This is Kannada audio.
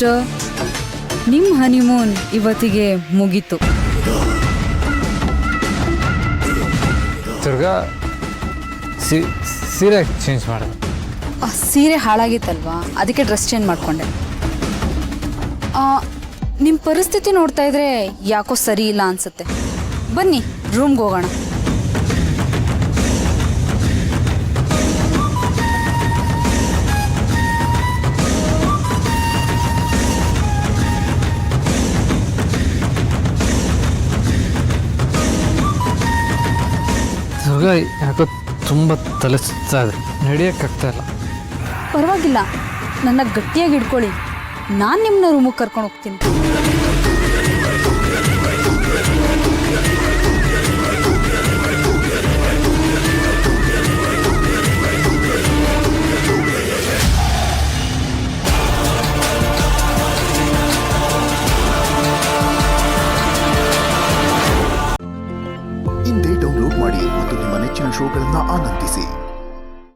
ಮಿಸ್ಟರ್, ನಿಮ್ಮ ಹನಿಮೂನ್ ಇವತ್ತಿಗೆ ಮುಗೀತು. ದುರ್ಗಾ ಸೀರೆ ಚೇಂಜ್ ಮಾಡೋದು. ಸೀರೆ ಹಾಳಾಗಿತ್ತಲ್ವಾ, ಅದಕ್ಕೆ ಡ್ರೆಸ್ ಚೇಂಜ್ ಮಾಡಿಕೊಂಡೆ. ನಿಮ್ಮ ಪರಿಸ್ಥಿತಿ ನೋಡ್ತಾ ಇದ್ರೆ ಯಾಕೋ ಸರಿ ಇಲ್ಲ ಅನ್ಸುತ್ತೆ. ಬನ್ನಿ ರೂಮ್ಗೆ ಹೋಗೋಣ. ದುರ್ಗಾ ಯಾಕೋ ತುಂಬ ತಲೆ ಸುತ್ತಾ ಇದೆ, ನಡೆಯೋಕ್ಕಾಗ್ತಾ ಇಲ್ಲ. ಪರವಾಗಿಲ್ಲ, ನನ್ನ ಗಟ್ಟಿಯಾಗಿ ಹಿಡ್ಕೊಳ್ಳಿ, ನಾನು ನಿಮ್ಮನ್ನ ರೂಮಿಗೆ ಕರ್ಕೊಂಡು ಹೋಗ್ತೀನಿ. ಇಂದೇ ಡೌನ್ಲೋಡ್ ಮಾಡಿ ಮತ್ತು ನಿಮ್ಮ ನೆಚ್ಚಿನ ಶೋಗಳನ್ನು ಆನಂದಿಸಿ.